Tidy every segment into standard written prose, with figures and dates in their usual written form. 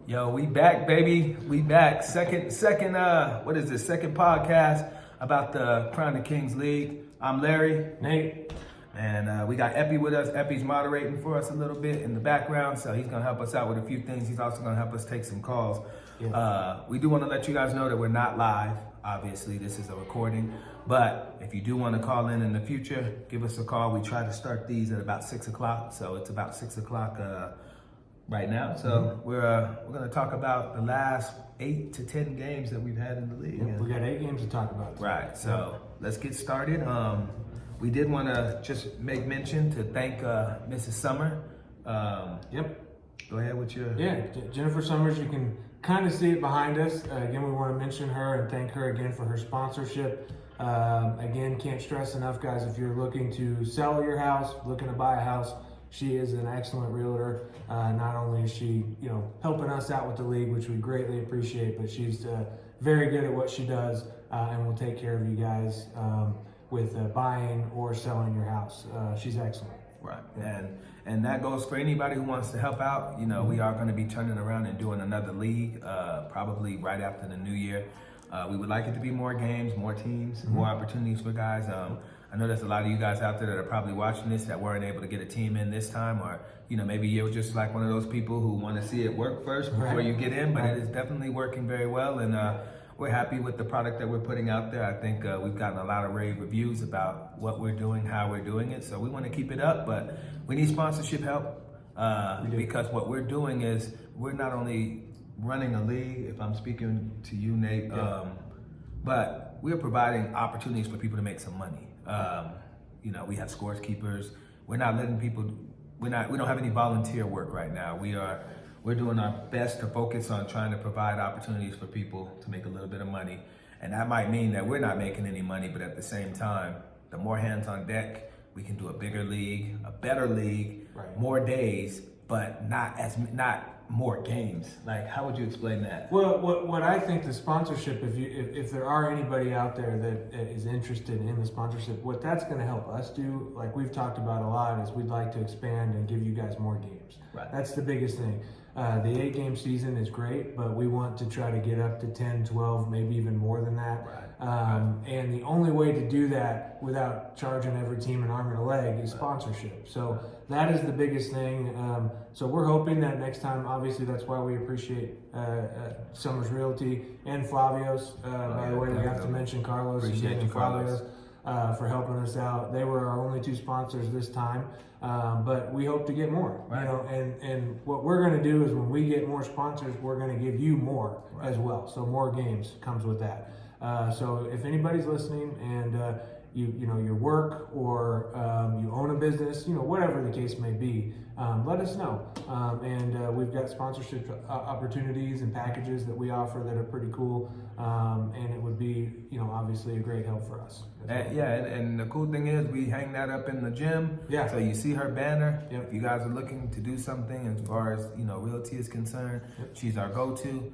Yo, we back, baby. We back. Second, what is this? Second podcast about the Crown the Kingz League. I'm Larry. Nate. And we got Epi with us. Epi's moderating for us a little bit in the background, so he's going to help us out with a few things. He's also going to help us take some calls. Yeah. We do want to let you guys know that we're not live. Obviously, this is a recording. But if you do want to call in the future, give us a call. We try to start these at about 6 o'clock, so it's about 6 o'clock right now. So we're going to talk about the last 8 to 10 games that we've had in the league. Yep, we got 8 games to talk about. Right, so let's get started. We did want to just make mention to thank Mrs. Summer. Yep. Go ahead with your... Yeah, Jennifer Summers, you can kind of see it behind us. Again, we want to mention her and thank her again for her sponsorship. Again, can't stress enough, guys, if you're looking to sell your house, looking to buy a house, she is an excellent realtor. Not only is she, helping us out with the league, which we greatly appreciate, but she's very good at what she does and will take care of you guys with buying or selling your house. She's excellent. Right, and that goes for anybody who wants to help out. We are going to be turning around and doing another league, probably right after the new year. We would like it to be more games, more teams, more opportunities for guys. I know there's a lot of you guys out there that are probably watching this that weren't able to get a team in this time, or maybe you're just like one of those people who want to see it work first before you get in, but it is definitely working very well, and we're happy with the product that we're putting out there. I think we've gotten a lot of rave reviews about what we're doing, how we're doing it, so we want to keep it up, but we need sponsorship help because what we're doing is we're not only running a league, if I'm speaking to you, Nate, but we're providing opportunities for people to make some money. We have scores keepers. We're not letting people. We don't have any volunteer work right now. We're doing our best to focus on trying to provide opportunities for people to make a little bit of money, and that might mean that we're not making any money, but at the same time, the more hands on deck, we can do a bigger league, a better league, more days, but not more games. Like, how would you explain that? Well, what I think the sponsorship, if there are anybody out there that is interested in the sponsorship, what that's going to help us do, like we've talked about a lot, is we'd like to expand and give you guys more games. Right. That's the biggest thing. The 8-game season is great, but we want to try to get up to 10, 12, maybe even more than that. And the only way to do that without charging every team an arm and a leg is sponsorship. So that is the biggest thing. So we're hoping that next time, obviously that's why we appreciate Summers Realty and Flavio's. By the way, we have to mention Carlos and Flavio's for helping us out. They were our only 2 sponsors this time. But we hope to get more, and what we're going to do is when we get more sponsors, we're going to give you more as well. So more games comes with that. So if anybody's listening and you work or you own a business, whatever the case may be, let us know. And we've got sponsorship opportunities and packages that we offer that are pretty cool. And it would be, obviously a great help for us. And the cool thing is we hang that up in the gym. Yeah. So you see her banner. If you guys are looking to do something as far as, realty is concerned, she's our go-to.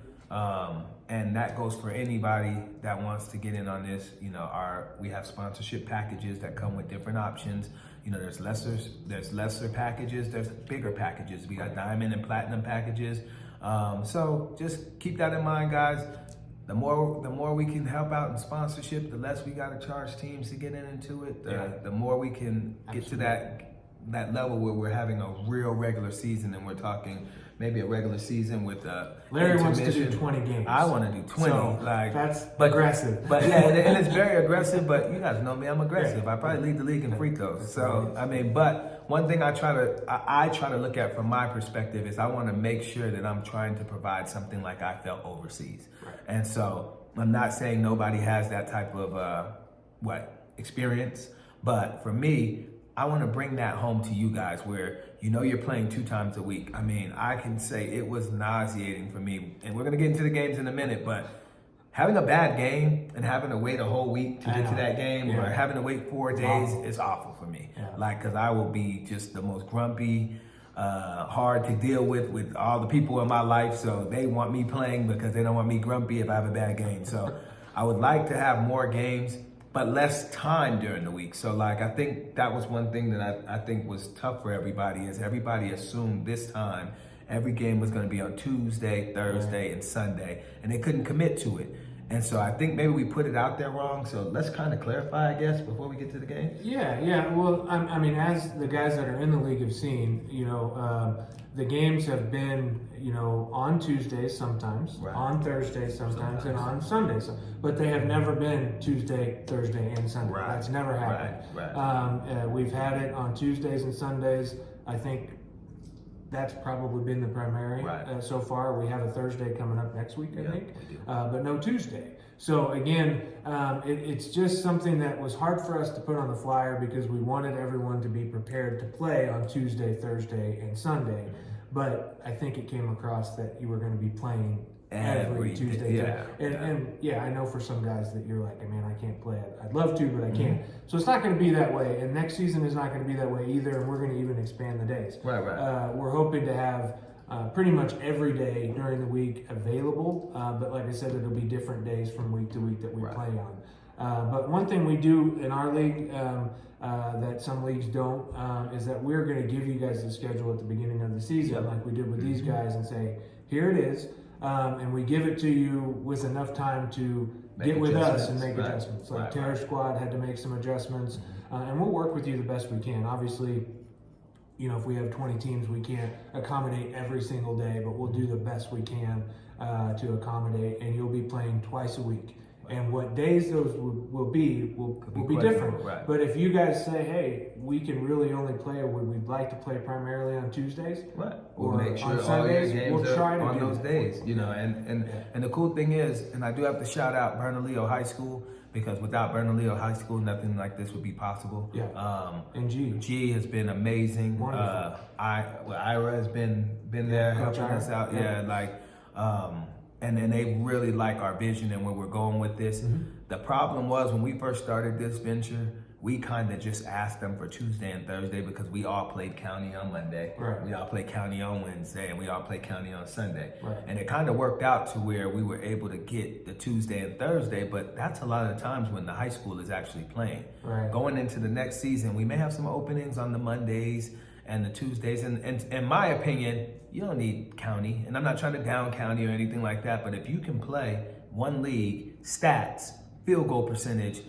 And that goes for anybody that wants to get in on this. We have sponsorship packages that come with different options. There's lesser packages, there's bigger packages. We got diamond and platinum packages. So just keep that in mind, guys. The more we can help out in sponsorship, the less we got to charge teams to get into it. The more we can get to that level where we're having a real regular season, and we're talking maybe a regular season with Larry wants to do 20 games. I want to do 20. So that's aggressive. But and it's very aggressive, but you guys know me, I'm aggressive. I probably lead the league in free throws. So, but one thing I try to look at from my perspective is I want to make sure that I'm trying to provide something like I felt overseas. And so I'm not saying nobody has that type of experience, but for me, I want to bring that home to you guys where you're playing 2 times a week. I mean, I can say it was nauseating for me, and we're going to get into the games in a minute, but having a bad game and having to wait a whole week to get to that game or having to wait 4 days is awful for me. Because I will be just the most grumpy, hard to deal with all the people in my life, so they want me playing because they don't want me grumpy if I have a bad game. So I would like to have more games, but less time during the week. So I think that was one thing that I think was tough for everybody, is everybody assumed this time every game was going to be on Tuesday, Thursday, and Sunday, and they couldn't commit to it. And so I think maybe we put it out there wrong. So let's kind of clarify, I guess, before we get to the games. Yeah. Well, I mean, as the guys that are in the league have seen, the games have been, on Tuesdays sometimes, on Thursdays sometimes, and on Sundays. But they have never been Tuesday, Thursday, and Sunday. Right. That's never happened. Right. We've had it on Tuesdays and Sundays. I think that's probably been the primary so far. We have a Thursday coming up next week, I think, but no Tuesday. So again, it's just something that was hard for us to put on the flyer because we wanted everyone to be prepared to play on Tuesday, Thursday, and Sunday. But I think it came across that you were going to be playing every Tuesday. And I know for some guys that you're like, man, I can't play. I'd love to, but I can't. So it's not going to be that way. And next season is not going to be that way either. And we're going to even expand the days. We're hoping to have pretty much every day during the week available. But like I said, it'll be different days from week to week that we play on. But one thing we do in our league that some leagues don't is that we're going to give you guys the schedule at the beginning of the season, like we did with these guys, and say, here it is. And we give it to you with enough time to get with us and make adjustments. Like Terror Squad had to make some adjustments, and we'll work with you the best we can. Obviously, if we have 20 teams, we can't accommodate every single day, but we'll do the best we can to accommodate, and you'll be playing twice a week. And what days those will be different. But if you guys say, hey, we can really only play, or we'd like to play primarily on Tuesdays, we'll make sure on Sundays, all your games we'll try are to on do those that. days. And the cool thing is, and I do have to shout out Bernalillo High School, because without Bernalillo High School, nothing like this would be possible. And G has been amazing. Ira has been there helping us out. And then they really like our vision and where we're going with this. The problem was when we first started this venture, we kind of just asked them for Tuesday and Thursday because we all played county on Monday. We all played county on Wednesday, and we all played county on Sunday. And it kind of worked out to where we were able to get the Tuesday and Thursday, but that's a lot of the times when the high school is actually playing. Going into the next season, we may have some openings on the Mondays and the Tuesdays. And in my opinion, you don't need county. And I'm not trying to down county or anything like that, but if you can play one league, stats, field goal percentage,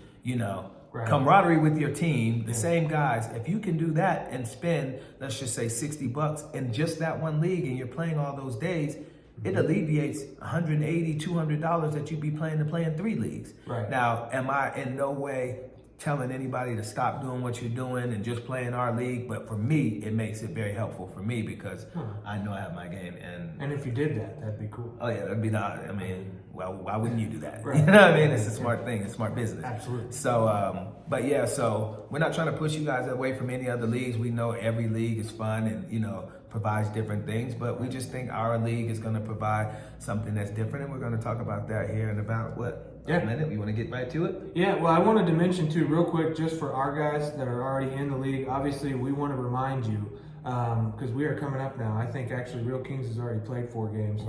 camaraderie with your team, the same guys, if you can do that and spend, let's just say $60 in just that one league, and you're playing all those days, it alleviates $180, $200 that you'd be planning to play in 3 leagues. Now, am I in no way telling anybody to stop doing what you're doing and just play in our league? But for me, it makes it very helpful for me because I know I have my game. And if you did that, that'd be cool. Oh yeah, that'd be not. Why wouldn't you do that? You know what I mean? It's a smart thing. It's smart business. Absolutely. So, so we're not trying to push you guys away from any other leagues. We know every league is fun and provides different things, but we just think our league is going to provide something that's different, and we're going to talk about that here in about a minute. We want to get right to it? Yeah, well, I wanted to mention too, real quick, just for our guys that are already in the league, obviously we want to remind you, because we are coming up now. I think actually Real Kingz has already played 4 games.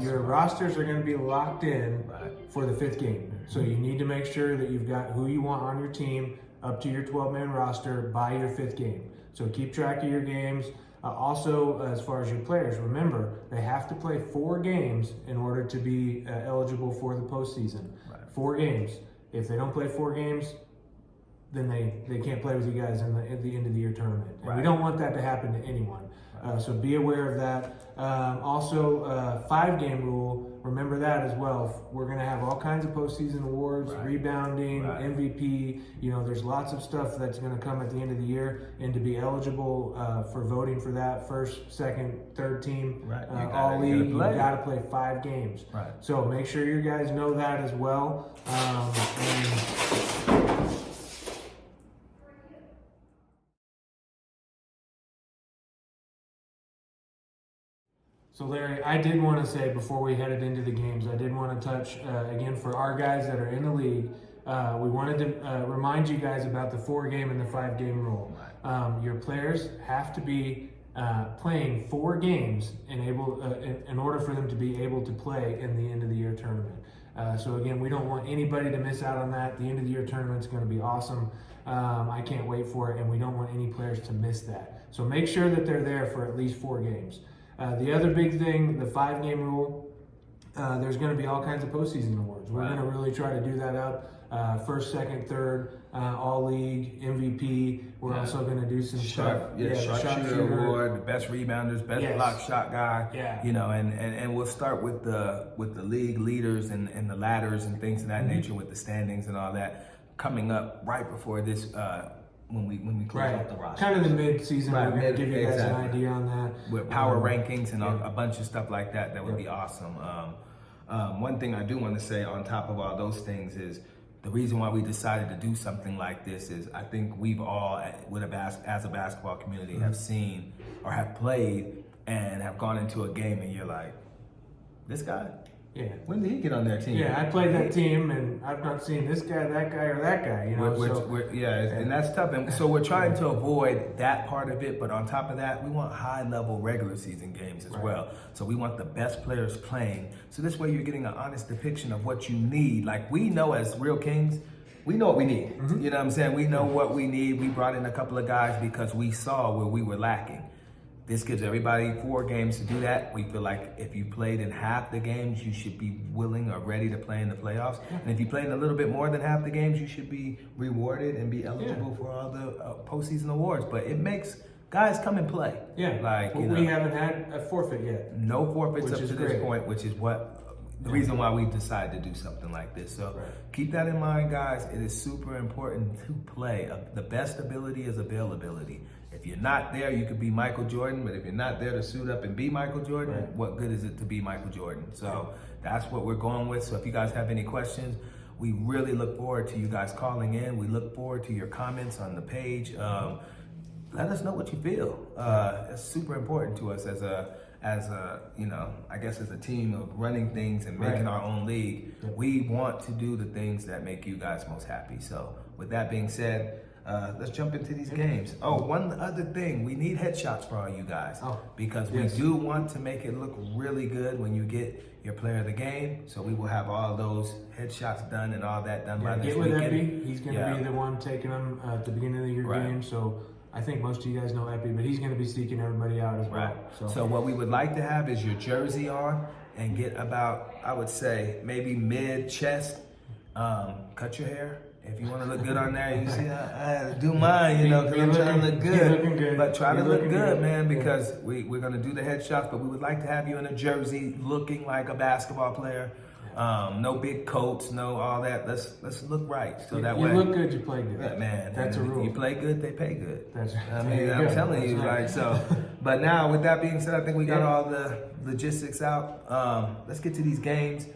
Your rosters are going to be locked in for the 5th game. So you need to make sure that you've got who you want on your team up to your 12-man roster by your 5th game. So keep track of your games. Also, as far as your players, remember, they have to play 4 games in order to be eligible for the postseason. 4 games. If they don't play 4 games, then they can't play with you guys at the end of the year tournament. And we don't want that to happen to anyone. So be aware of that. Also, 5-game rule, remember that as well. We're going to have all kinds of postseason awards, rebounding, MVP. There's lots of stuff that's going to come at the end of the year. And to be eligible for voting for that first, second, third team, all league, you got to play 5 games. So make sure you guys know that as well. So Larry, I did want to say before we headed into the games, I did want to touch, again, for our guys that are in the league, we wanted to remind you guys about the 4-game and the 5-game rule. Your players have to be playing 4 games in order for them to be able to play in the end of the year tournament. So again, we don't want anybody to miss out on that. The end of the year tournament is going to be awesome. I can't wait for it, and we don't want any players to miss that. So make sure that they're there for at least 4 games. The other big thing, the 5-game rule, there's going to be all kinds of postseason awards. We're going to really try to do that up. First, second, third, all league, MVP. We're also going to do some sharpshooter award, the best rebounders, best block shot guy. Yeah. You know, and we'll start with the league leaders and the ladders and things of that nature with the standings and all that coming up right before this. When we close out the roster. Kind of the mid-season, we're going to give you guys an idea on that. With power rankings and a bunch of stuff like that, that would be awesome. One thing I do want to say on top of all those things is the reason why we decided to do something like this is I think we've all, as a basketball community, have seen or have played and have gone into a game and you're like, this guy? Yeah. When did he get on their team? Yeah, I played that team, and I've not seen this guy, that guy, or that guy. You know, and that's tough. And so we're trying to avoid that part of it. But on top of that, we want high-level regular season games as well. So we want the best players playing. So this way, you're getting an honest depiction of what you need. Like we know as real Kings, we know what we need. You know what I'm saying? We know what we need. We brought in a couple of guys because we saw where we were lacking. This gives everybody 4 games to do that. We feel like if you played in half the games, you should be willing or ready to play in the playoffs. And if you played in a little bit more than half the games, you should be rewarded and be eligible for all the postseason awards. But it makes guys come and play. Yeah, like we haven't had a forfeit yet. No forfeits up to this point, which is what the reason why we decided to do something like this. So keep that in mind, guys. It is super important to play. The best ability is availability. If you're not there, you could be Michael Jordan, but if you're not there to suit up and be Michael Jordan, what good is it to be Michael Jordan? So that's what we're going with. So if you guys have any questions, we really look forward to you guys calling in. We look forward to your comments on the page. Let us know what you feel. It's super important to us as a I guess as a team of running things and making our own league. We want to do the things that make you guys most happy. So with that being said, let's jump into these games. Oh, one other thing, we need headshots for all you guys because we do want to make it look really good when you get your player of the game. So we will have all those headshots done and all that done by this weekend. Epi. He's going to be the one taking them at the beginning of your game. So I think most of you guys know Epi, but he's going to be seeking everybody out as well. So what we would like to have is your jersey on and get about, I would say, maybe mid-chest. Cut your hair. If you want to look good on there, you see, I do mine, because I'm trying to look good. But try to look good, man, because we're going to do the headshots, but we would like to have you in a jersey looking like a basketball player. No big coats, no all that. Let's look right. So that way. You look good, you play good. Yeah, man. That's a rule. You play good, they pay good. That's right. I mean, I'm telling you, right? So, but now with that being said, I think we got all the logistics out. Let's get to these games.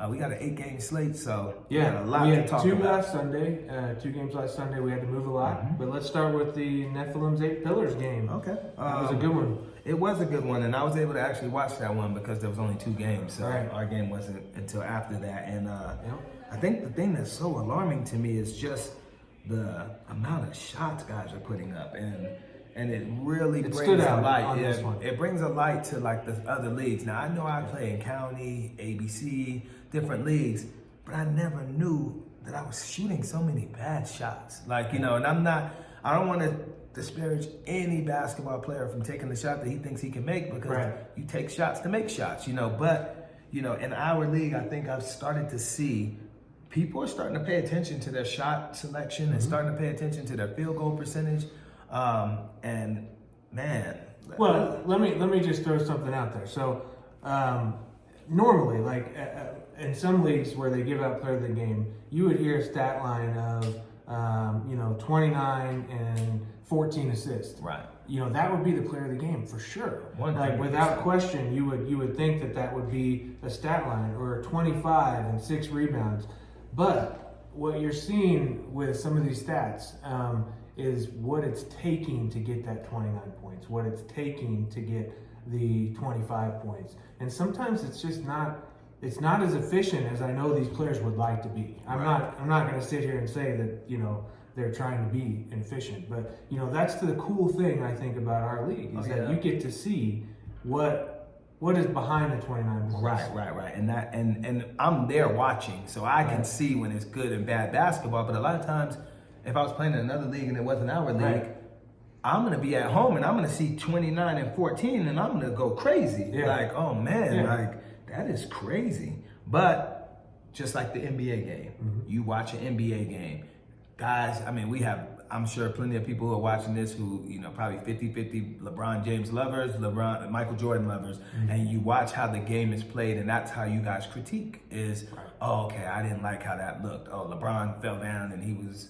We got an 8-game slate, so we got a lot to talk about. We had 2 last Sunday, 2 games last Sunday. We had to move a lot, but let's start with the Nephilim's 8 Pillars game. Okay, that was a good one. It was a good one, and I was able to actually watch that one because there was only 2 games, so our game wasn't until after that. And I think the thing that's so alarming to me is just the amount of shots guys are putting up, and it really brings a light. It brings a light to like the other leagues. Now I know I play in county, ABC, different leagues, but I never knew that I was shooting so many bad shots. Like, and I don't want to disparage any basketball player from taking the shot that he thinks he can make because you take shots to make shots, but in our league, I think I've started to see people are starting to pay attention to their shot selection and starting to pay attention to their field goal percentage. And man, well, let me just throw something out there. So normally, like in some leagues where they give out player of the game, you would hear a stat line of 29 and 14 assists. Right. That would be the player of the game for sure. 100%. Like without question, you would think that would be a stat line, or 25 and 6 rebounds. But what you're seeing with some of these stats is what it's taking to get that 29 points, what it's taking to get the 25 points. And sometimes it's just not as efficient as I know these players would like to be. I'm not going to sit here and say that, they're trying to be inefficient, but that's the cool thing I think about our league is that you get to see what is behind the 29 points. Right. And I'm there watching, so I can see when it's good and bad basketball, but a lot of times if I was playing in another league and it wasn't our league, I'm gonna be at home and I'm gonna see 29 and 14 and I'm gonna go crazy. Yeah. Like, oh man, Yeah. like that is crazy. But just like the NBA game, you watch an NBA game, guys. I mean, I'm sure plenty of people who are watching this who, probably 50-50 LeBron James lovers, Michael Jordan lovers, and you watch how the game is played, and that's how you guys critique is, oh, okay, I didn't like how that looked. Oh, LeBron fell down and he was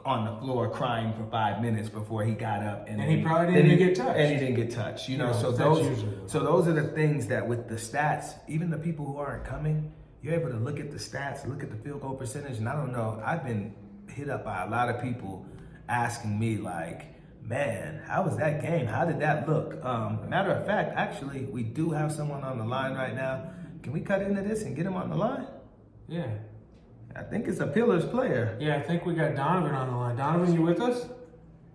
on the floor crying for 5 minutes before he got up, and he probably didn't even get touched. And he didn't get touched. So those are the things that with the stats, even the people who aren't coming, you're able to look at the stats, look at the field goal percentage, and I don't know, I've been hit up by a lot of people asking me like, man, how was that game? How did that look? Matter of fact, actually, we do have someone on the line right now. Can we cut into this and get him on the line? Yeah. I think it's a Pillars player. Yeah, I think we got Donovan on the line. Donovan, you with us?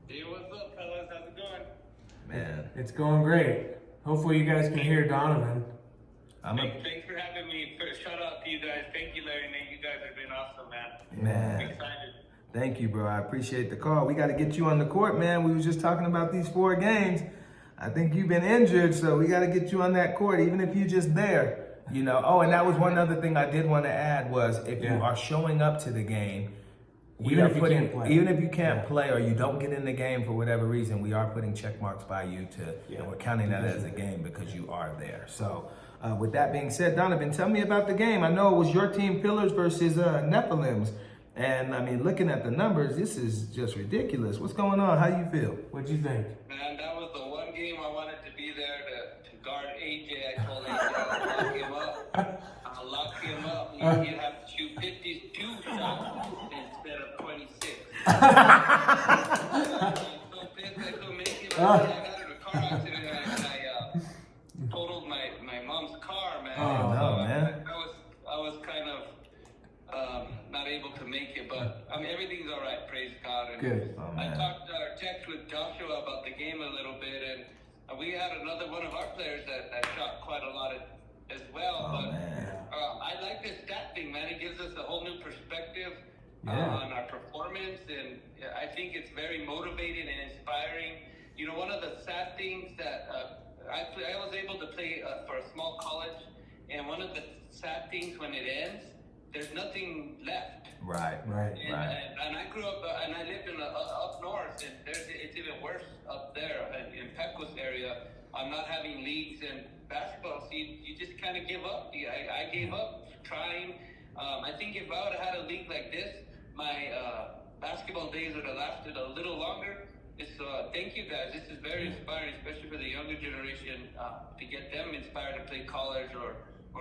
Hey, what's up, fellas? How's it going? Man. It's going great. Hopefully you guys can hear Donovan. Thanks for having me. Shout out to you guys. Thank you, Larry and Nate. You guys have been awesome, man. Man. I'm excited. Thank you, bro. I appreciate the call. We got to get you on the court, man. We was just talking about these 4 games. I think you've been injured, so we got to get you on that court, even if you're just there. Oh, and that was one other thing I did want to add was if you are showing up to the game, even if you can't play or you don't get in the game for whatever reason, we are putting check marks by you and we're counting that as a game because you are there. So with that being said, Donovan, tell me about the game. I know it was your team, Pillars versus Nephilims. And I mean, looking at the numbers, this is just ridiculous. What's going on? How you feel? What'd you think? Man, that was the one game I wanted to be there to guard AJ. I told AJ I'll lock him up. I'll lock him up. He'd have to shoot 52 shots instead of 26. I'm so pissed I couldn't make it. I got in a car accident and I totaled my mom's car, man. Oh, no, man. I was kind of not able to make it, but I mean everything's all right, praise God. And Good. Oh, I man. talked text with Joshua about the game a little bit, and we had another one of our players that shot quite a lot as well. Oh, but man. I like this stat thing, man. It gives us a whole new perspective Yeah. on our performance, and I think it's very motivating and inspiring. One of the sad things that I was able to play for a small college, and one of the sad things when it ends, there's nothing left. Right. And I grew up and I lived in up north, and it's even worse up there in Pecos area. I'm not having leagues and basketball, so you just kind of give up. I gave up trying. I think if I would have had a league like this, my basketball days would have lasted a little longer. Thank you guys. This is very inspiring, especially for the younger generation, to get them inspired to play college or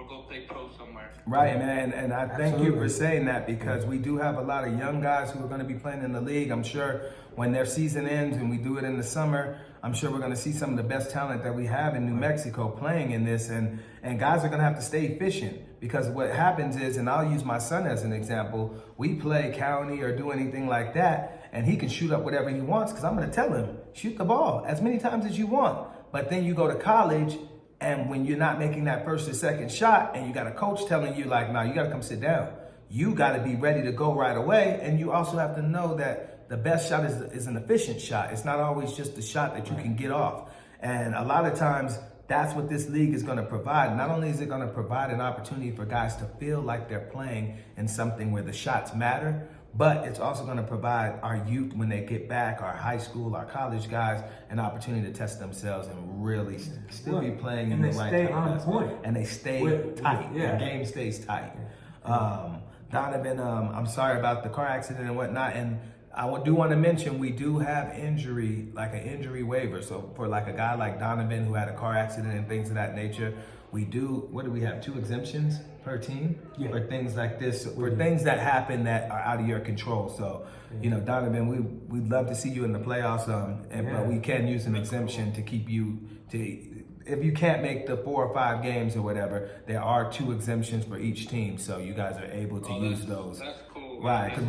go play pro somewhere. Right, man, and I thank you for saying that because we do have a lot of young guys who are going to be playing in the league. I'm sure when their season ends and we do it in the summer, I'm sure we're going to see some of the best talent that we have in New Mexico playing in this, and guys are going to have to stay efficient because what happens is, and I'll use my son as an example, we play county or do anything like that, and he can shoot up whatever he wants because I'm going to tell him, shoot the ball as many times as you want, but then you go to college. And when you're not making that first or second shot and you got a coach telling you like, nah, you got to come sit down. You got to be ready to go right away. And you also have to know that the best shot is an efficient shot. It's not always just the shot that you can get off. And a lot of times that's what this league is going to provide. Not only is it going to provide an opportunity for guys to feel like they're playing in something where the shots matter, but it's also going to provide our youth when they get back, our high school, our college guys, an opportunity to test themselves and really still be playing in the right stay type of on basketball. point. And they stay tight. Yeah. The game stays tight. Donovan, I'm sorry about the car accident and whatnot. And I do want to mention we do have injury, like an injury waiver. So for like a guy like Donovan who had a car accident and things of that nature, we do, what do we have, 2 exemptions per team? Yeah. For things like this, for things that happen that are out of your control. So, Donovan, we'd love to see you in the playoffs, but we can use an exemption to keep you, if you can't make the 4 or 5 games or whatever, there are 2 exemptions for each team. So you guys are able to use those. That's cool. Right, because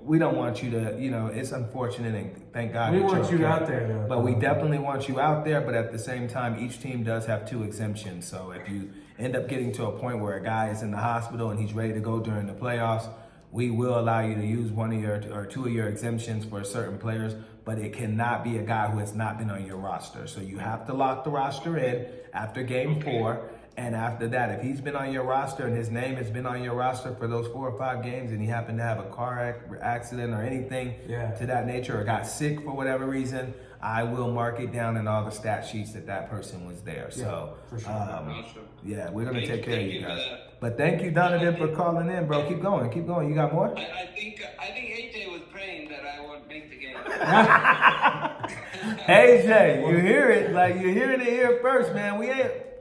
we don't want you to, it's unfortunate and thank God. We that want you're you okay. out there, though. But we definitely want you out there, but at the same time, each team does have 2 exemptions. So if you end up getting to a point where a guy is in the hospital and he's ready to go during the playoffs, we will allow you to use 1 of your or 2 of your exemptions for certain players, but it cannot be a guy who has not been on your roster. So you have to lock the roster in after game 4. And after that, if he's been on your roster and his name has been on your roster for those 4 or 5 games and he happened to have a car accident or anything to that nature or got sick for whatever reason, I will mark it down in all the stat sheets that person was there. So, for sure. yeah, we're going to take care of you guys. But thank you, Donovan, for calling in, bro. Keep going. Keep going. You got more? I think AJ was praying that I would make the game. AJ, you hear it. Like, you're hearing it here first, man.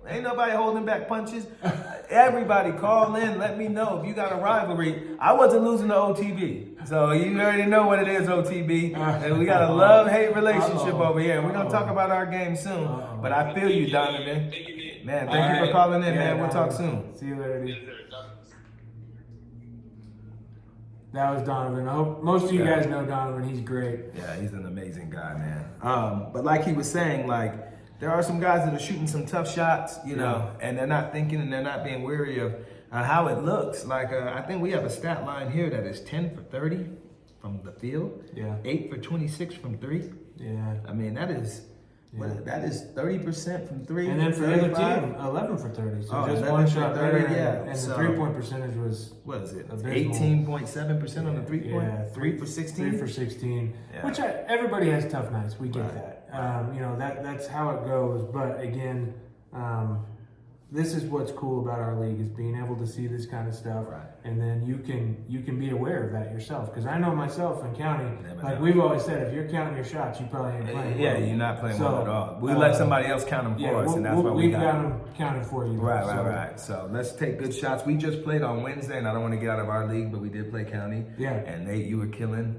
Ain't nobody holding back punches. Everybody call in. Let me know if you got a rivalry. I wasn't losing to OTB. So you already know what it is, OTB. And we got a love-hate relationship over here. We're going to talk about our game soon. But I feel you, Donovan. Man, thank you for calling in, man. We'll talk soon. See you later, dude. That was Donovan. I hope most of you guys know Donovan. He's great. Yeah, he's an amazing guy, man. But like he was saying, like, there are some guys that are shooting some tough shots, you know, and they're not thinking and they're not being wary of how it looks. Like, I think we have a stat line here that is 10 for 30 from the field. Yeah. 8 for 26 from 3. Yeah. I mean, that is that is 30% from 3. And then for the other team, 11 for 30. So just one shot better. And the 3-point percentage was, what is it? abysmal. 18.7% on the 3-point? Yeah, 3 for 16? 3 for 16. Which everybody has tough nights. We get that. You know, that's how it goes. But again, this is what's cool about our league is being able to see this kind of stuff, and then you can be aware of that yourself. Because I know myself in county, like we've always said, if you're counting your shots, you probably ain't playing. Yeah, you're not playing well at all. We let somebody else count them for us, and that's what we got. We've got them counted for you. Right. So let's take good shots. We just played on Wednesday, and I don't want to get out of our league, but we did play county. Yeah. And Nate, you were killing.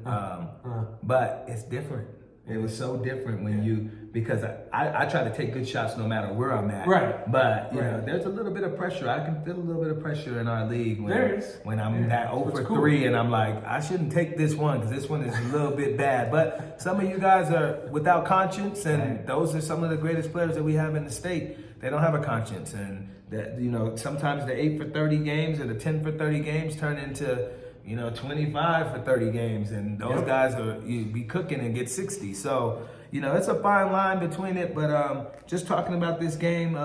But it's different. It was so different when you, because I try to take good shots no matter where I'm at. Right. But, you know, there's a little bit of pressure. I can feel a little bit of pressure in our league when I'm that 0 for 3 and I'm like, I shouldn't take this one because this one is a little bit bad. But some of you guys are without conscience, and those are some of the greatest players that we have in the state. They don't have a conscience. And, that, you know, sometimes the 8 for 30 games or the 10 for 30 games turn into, you know, 25 for 30 games, and those guys you be cooking and get 60. So, you know, it's a fine line between it. But just talking about this game,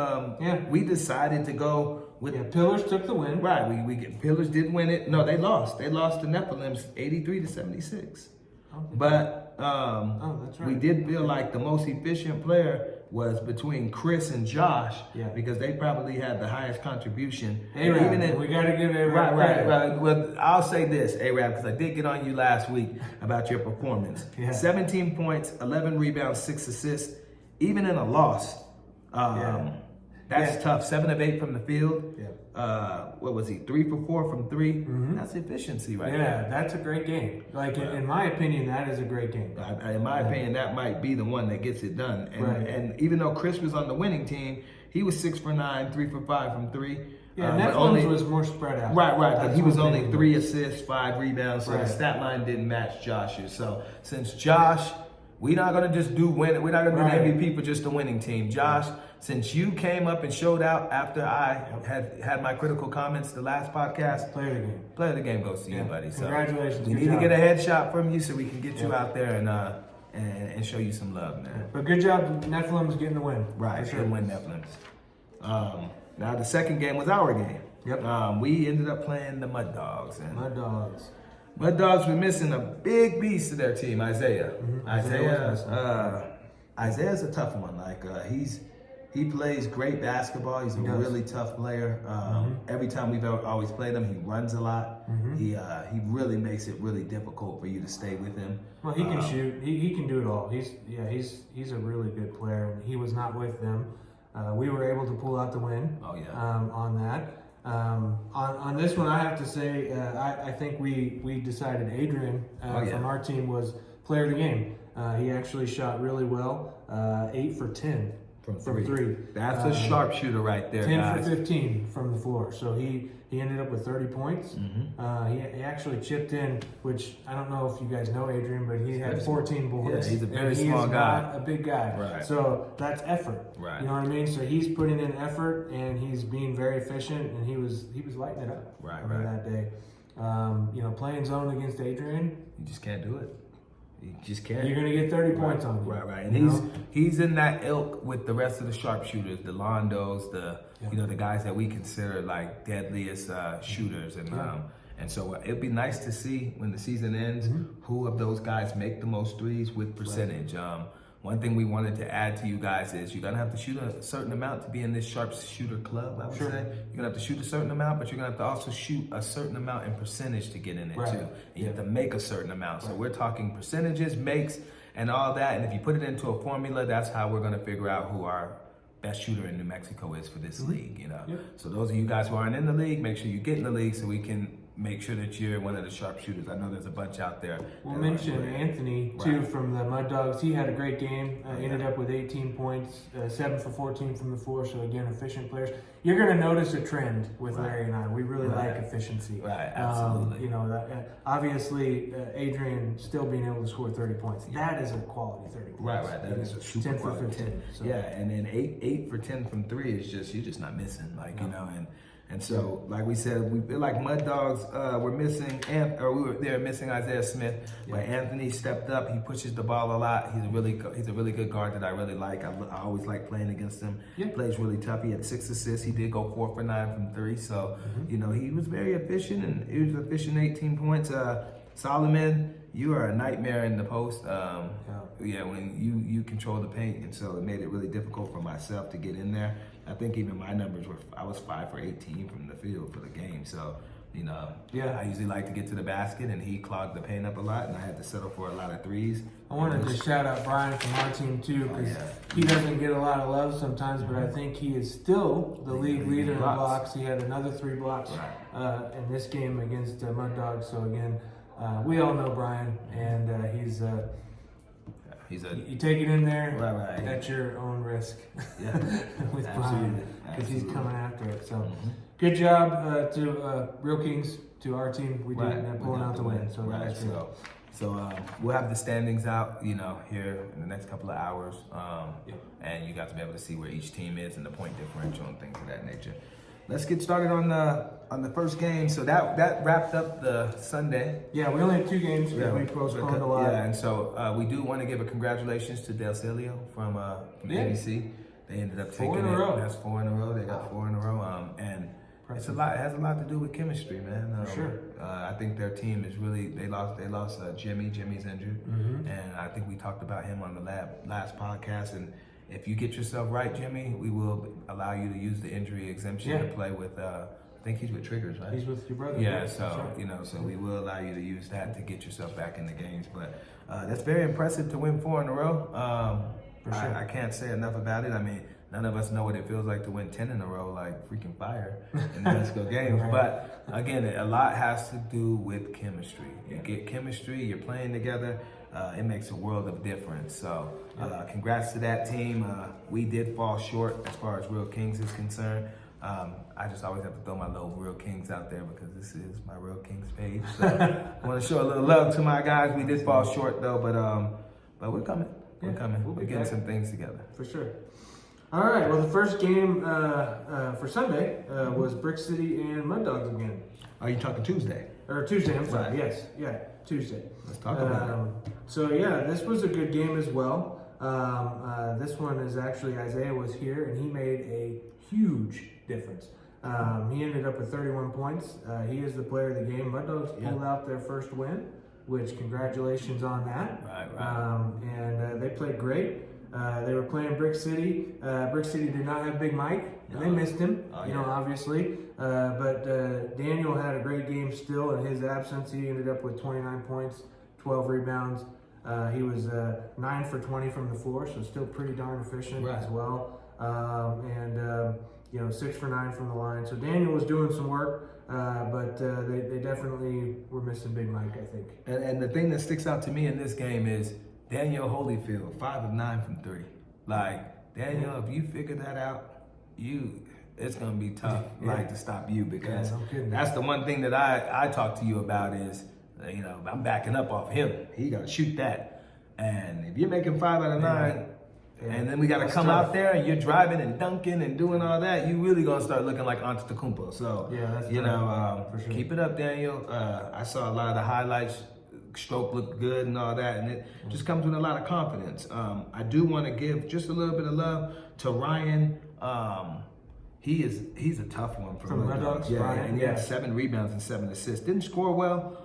we decided to go with Pillars took the win. Right, Pillars did win it. No, they lost. They lost to Nephilims 83-76. Okay. But that's right. We did feel like the most efficient player was between Chris and Josh, because they probably had the highest contribution. A-Rab, we got to give A-Rab right. Well, I'll say this, A-Rab, because I did get on you last week about your performance. 17 points, 11 rebounds, 6 assists, even in a loss. That's tough. 7 of 8 from the field. What was he? 3 for 4 from 3. Mm-hmm. That's efficiency right there. Yeah, that's a great game. Like, in my opinion, that is a great game. In my opinion, that might be the one that gets it done. And even though Chris was on the winning team, he was 6 for 9, 3 for 5 from 3. Yeah, Netflix was more spread out. Right. But he was only 3 assists, 5 rebounds, so the stat line didn't match Josh's. So since Josh, we're not gonna just do win. We're not gonna do the MVP for just the winning team. Josh, since you came up and showed out after I had my critical comments the last podcast, Player of the game. Player of the game goes to you, buddy. So congratulations. We need to get a headshot from you so we can get you out there and show you some love, man. But good job, Nephilims getting the win. Right, good win, Nephilims. Now the second game was our game. We ended up playing the Mud Dogs. And Mud Dogs were missing a big piece of their team, Isaiah. Isaiah's a tough one. Like he plays great basketball. He's a really tough player. Every time we've always played him, he runs a lot. He really makes it really difficult for you to stay with him. Well, he can shoot. He can do it all. He's a really good player. When he was not with them, we were able to pull out the win. On that. On this one, I have to say, I think we decided Adrian from our team was player of the game. He actually shot really well, 8 for 10 from 3. That's a sharpshooter right there, 10 guys. for 15 from the floor. So he ended up with 30 points. He actually chipped in, which I don't know if you guys know Adrian, but he had 14 boards. Yeah, he's a very small guy. Not a big guy. Right. So that's effort. Right. You know what I mean? So he's putting in effort and he's being very efficient, and he was lighting it up that day. You know, playing zone against Adrian, you just can't do it. You just can't. You're gonna get 30 points on you. Right. And he's in that ilk with the rest of the sharpshooters, the Londos, the guys that we consider like deadliest shooters, and so it'd be nice to see when the season ends who of those guys make the most threes with percentage. One thing we wanted to add to you guys is you're gonna have to shoot a certain amount to be in this sharpshooter club. I would say you're gonna have to shoot a certain amount, but you're gonna have to also shoot a certain amount in percentage to get in it too. And you have to make a certain amount. So we're talking percentages, makes, and all that. And if you put it into a formula, that's how we're gonna figure out who our best shooter in New Mexico is for this league. So those of you guys who aren't in the league, make sure you get in the league so we can make sure that you're one of the sharpshooters. I know there's a bunch out there. We'll mention Anthony, too, from the Mud Dogs. He had a great game, ended up with 18 points, 7 for 14 from the floor, so again, efficient players. You're going to notice a trend with Larry and I. We really like efficiency. Right, absolutely. Obviously, Adrian still being able to score 30 points. That is a quality 30 points. Right. That is a super 10 for quality 15. So. Yeah, and then 8 for 10 from 3 is you're just not missing, And so, like we said, we feel like Mud Dogs were missing, they were missing Isaiah Smith, but Anthony stepped up. He pushes the ball a lot. He's a really good guard that I really like. I always like playing against him. He plays really tough. He had 6 assists. He did go 4 for 9 from 3. So, he was very efficient, and he was efficient 18 points. Solomon, you are a nightmare in the post. When you control the paint, and so it made it really difficult for myself to get in there. I think even my numbers I was 5 for 18 from the field for the game. So, I usually like to get to the basket, and he clogged the paint up a lot, and I had to settle for a lot of threes. I wanted to shout out Brian from our team too, because he doesn't get a lot of love sometimes, but I think he is still the league leader in blocks. He had another 3 blocks in this game against Mud Dogs. So again, we all know Brian, and you take it in there at your own risk with Brian, because he's coming after it. So good job to Real Kingz, to our team. We did pulling out the win. So that's good. So we'll have the standings out, here in the next couple of hours, and you guys will be able to see where each team is and the point differential and things of that nature. Let's get started on the first game. So that wrapped up the Sunday. Yeah, we only had 2 games. We postponed a lot. Yeah, and so we do want to give a congratulations to Del Celio from ABC. They ended up taking 4 in a row. That's 4 in a row. They got 4 in a row. And it's a lot. It has a lot to do with chemistry, man. For sure. I think their team is really. They lost Jimmy. Jimmy's injured, and I think we talked about him on the last podcast. And if you get yourself right, Jimmy, we will allow you to use the injury exemption to play with. I think he's with Triggers, right? He's with your brother. Yeah, so so we will allow you to use that to get yourself back in the games. But that's very impressive to win 4 in a row. For sure. I can't say enough about it. I mean, none of us know what it feels like to win 10 in a row, like freaking fire in the Mexico games. But again, a lot has to do with chemistry. You get chemistry, you're playing together. It makes a world of difference. So congrats to that team. We did fall short as far as Real Kingz is concerned. I just always have to throw my little Real Kingz out there because this is my Real Kingz page. So I want to show a little love to my guys. We did fall short though, but we're coming. We're coming. We're getting some things together. For sure. All right. Well, the first game for Sunday was Brick City and Mud Dogs again. Are you talking Tuesday? Or Tuesday, I'm sorry. Yes. Yeah, Tuesday. Let's talk about it. So, this was a good game as well. This one is actually, Isaiah was here, and he made a huge difference. He ended up with 31 points. He is the player of the game. Mud Dogs pulled out their first win, which congratulations on that. Right. And they played great. They were playing Brick City. Brick City did not have Big Mike. They missed him, obviously. But Daniel had a great game still in his absence. He ended up with 29 points, 12 rebounds. He was 9 for 20 from the floor, so still pretty darn efficient as well. And 6 for 9 from the line. So Daniel was doing some work, but they definitely were missing Big Mike, I think. And the thing that sticks out to me in this game is Daniel Holyfield, 5 of 9 from 3. Like, Daniel, if you figure that out, it's gonna be tough, to stop you, because that's the one thing that I talk to you about is, I'm backing up off him. He gotta shoot that, and if you're making 5 out of 9, and then we gotta come out there and you're driving and dunking and doing all that, you really gonna start looking like Antetokounmpo. So that's for sure. Keep it up, Daniel. I saw a lot of the highlights stroke looked good and all that, and it just comes with a lot of confidence. I do want to give just a little bit of love to Ryan. He's a tough one from Red Dogs. Yeah, Ryan, and he had 7 rebounds and 7 assists. Didn't score well.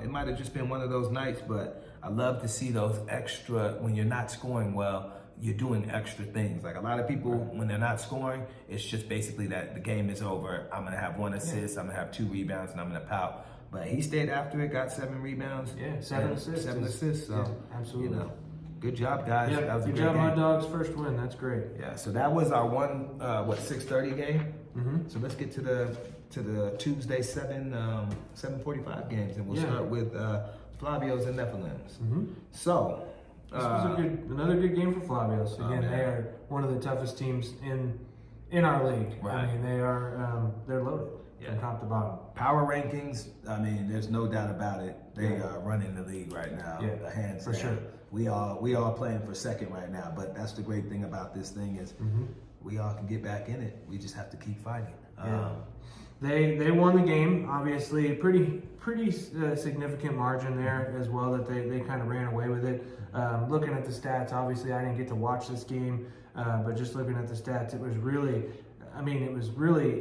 It might have just been one of those nights, but I love to see those extra, when you're not scoring well, you're doing extra things. Like a lot of people, when they're not scoring, it's just basically that the game is over. I'm going to have 1 assist, I'm going to have 2 rebounds, and I'm going to pout. But he stayed after it, got 7 rebounds. Yeah, 7 assists. 7 assists. So, absolutely. You know, good job, guys. Yeah, that was a good great job, game. my Dogs. First win. That's great. Yeah, so that was our 6:30 game. So let's get to the Tuesday 7:45 games, and we'll start with Flavio's and Nephilims. So this was another good game for Flavios. Again, they are one of the toughest teams in our league. Right. I mean, they are they're loaded from top to bottom. Power rankings, I mean, there's no doubt about it. They are running the league right now. Yeah, hands for down. sure. We all playing for second right now, but that's the great thing about this thing is we all can get back in it. We just have to keep fighting. They won the game, obviously, pretty significant margin there as well, that they kind of ran away with it. Looking at the stats, obviously I didn't get to watch this game, but just looking at the stats, it was really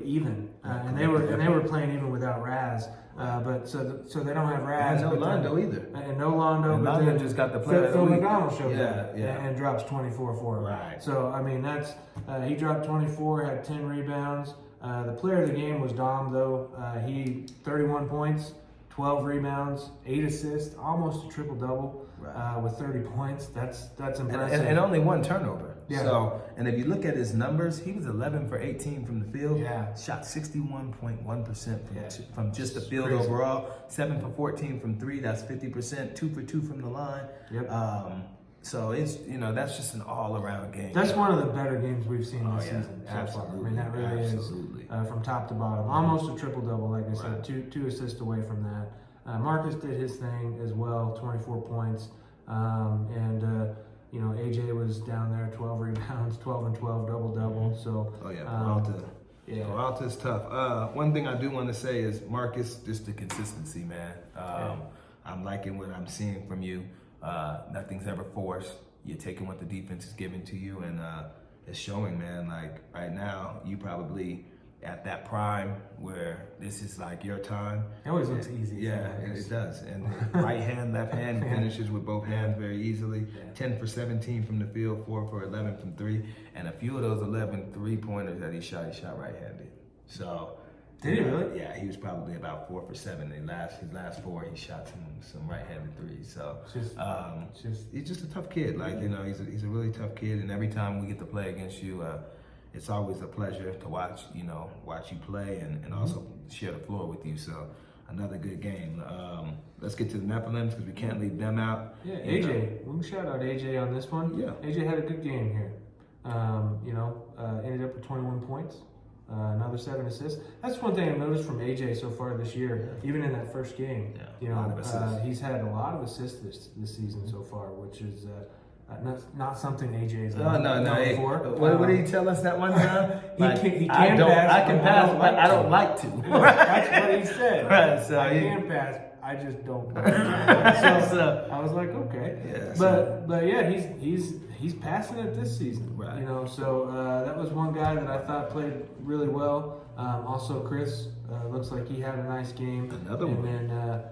even, and they were playing even without Raz. But so they don't have Raz. And no Londo either. And no Londo. And but Londo then just got the player Phil of the week. McDonald showed up and drops 24 for him. Right. So I mean that's he dropped 24, had 10 rebounds. The player of the game was Dom though. He 31 points, 12 rebounds, 8 assists, almost a triple double with 30 points. That's impressive. And only 1 turnover. Yeah. So, and if you look at his numbers, he was 11 for 18 from the field. Yeah. Shot 61.1% from just the field crazy. overall. 7 for 14 from 3. That's 50%. 2 for 2 from the line. Yep. So it's that's just an all-around game. That's one of the better games we've seen this yeah. season. So far. Absolutely. I mean, that really Absolutely. is from top to bottom. Almost a triple-double, like I said, two assists away from that. Marcus did his thing as well, 24 points. AJ was down there, 12 rebounds, 12 and 12, double-double. So, Peralta's tough. One thing I do want to say is Marcus, just the consistency, man. I'm liking what I'm seeing from you. Nothing's ever forced. You're taking what the defense is giving to you, and it's showing, man. Like right now, you probably at that prime where this is like your time. It always looks easy. Yeah, it does. And right hand, left hand, finishes with both hands very easily. Yeah. 10 for 17 from the field, 4 for 11 from 3. And a few of those 11 3-pointers that he shot right-handed. So, did he really? Yeah, he was probably about 4 for 7. His last 4, he shot some right-handed threes. So, he's just a tough kid. Like, he's a really tough kid. And every time we get to play against you, it's always a pleasure to watch you play and also share the floor with you. So another good game. Let's get to the Nephilims because we can't leave them out. Yeah, AJ. We can shout out AJ on this one. Yeah. AJ had a good game here. Ended up with 21 points, another 7 assists. That's one thing I've noticed from AJ so far this year, even in that first game. Yeah, a lot of assists. He's had a lot of assists this season so far, which is not something AJ's known for. What did he tell us that one time? He can pass. I can pass, but I don't like to. That's what he said. Right, so I can pass. I just don't. So I was like, okay. Yeah, but yeah, he's passing it this season. Right. So that was one guy that I thought played really well. Also, Chris looks like he had a nice game. Another one. And then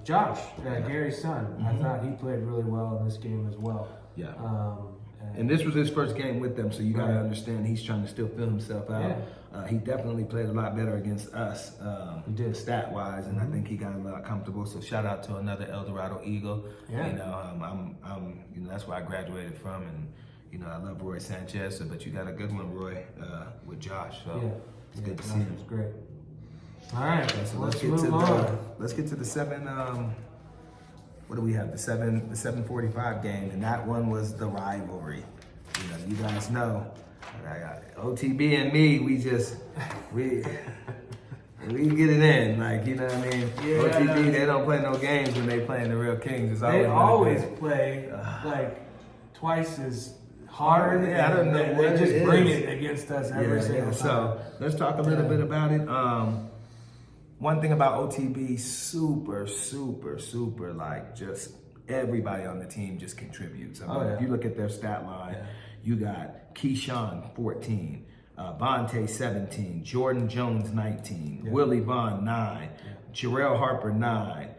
Josh, Gary's son, I thought he played really well in this game as well. Yeah. And this was his first game with them, so you got to understand he's trying to still fill himself out. Yeah. He definitely played a lot better against us, he did. stat-wise, and I think he got a lot comfortable. So shout out to another El Dorado Eagle. Yeah. I'm that's where I graduated from, and I love Roy Sanchez. But you got a good one, Roy, with Josh. So it's good to see him. It's great. All right, So let's get move to on. let's get to the 7. What do we have? The 7:45 game, and that one was the rivalry. You guys know, OTB and me, we get it in. Like, you know what I mean? Yeah. OTB, they don't play no games when they playing the real Kingz. It's They always always play like twice as hard. Yeah, I don't know and what they just it bring is. it against us every single time. So let's talk a little bit about it. one thing about OTB, super, like just everybody on the team just contributes. I mean, if you look at their stat line, you got Keyshawn 14, Vontae 17, Jordan Jones 19, Willie Vaughn 9, Jarrell Harper 9.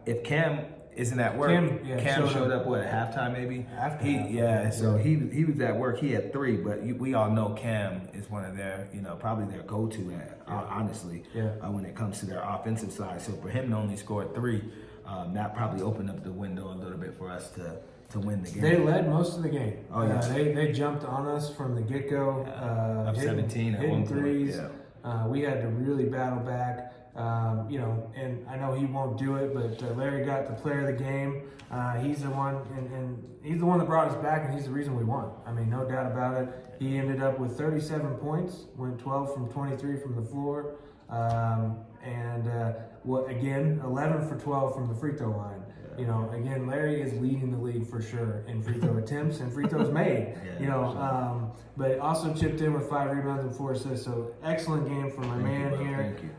If Cam isn't at work, Cam showed up what, at halftime maybe? So he was at work. He had 3, but we all know Cam is one of their, probably their go-to honestly, when it comes to their offensive side. So for him to only score 3, that probably opened up the window a little bit for us to win the game. They led most of the game. Oh yeah, they jumped on us from the get-go. Up 17 at one threes. point. We had to really battle back. And I know he won't do it, but Larry got the player of the game. He's the one, and he's the one that brought us back, and he's the reason we won. I mean, no doubt about it. He ended up with 37 points, went 12 from 23 from the floor, again, 11 for 12 from the free throw line. Again, Larry is leading the league for sure in free throw attempts and free throws made. But also chipped in with 5 rebounds and 4 assists. So excellent game from my man here. Thank you.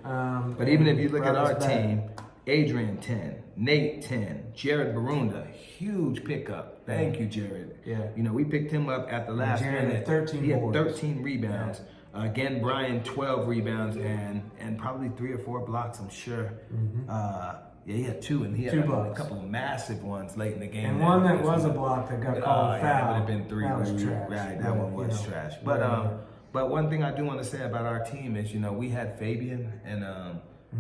But even if you look at our team, Adrian 10, Nate 10, Jared Barunda, huge pickup. Thank you, Jared. We picked him up at the last Jared minute. had 13 he had boards. 13 rebounds. Again, Brian 12 rebounds and probably 3 or 4 blocks, I'm sure. He had 2, and he had a couple of massive ones late in the game. And one that was a block that got called foul. That would have been 3. That was trash. Right, that one was trash. But one thing I do want to say about our team is, we had Fabian, and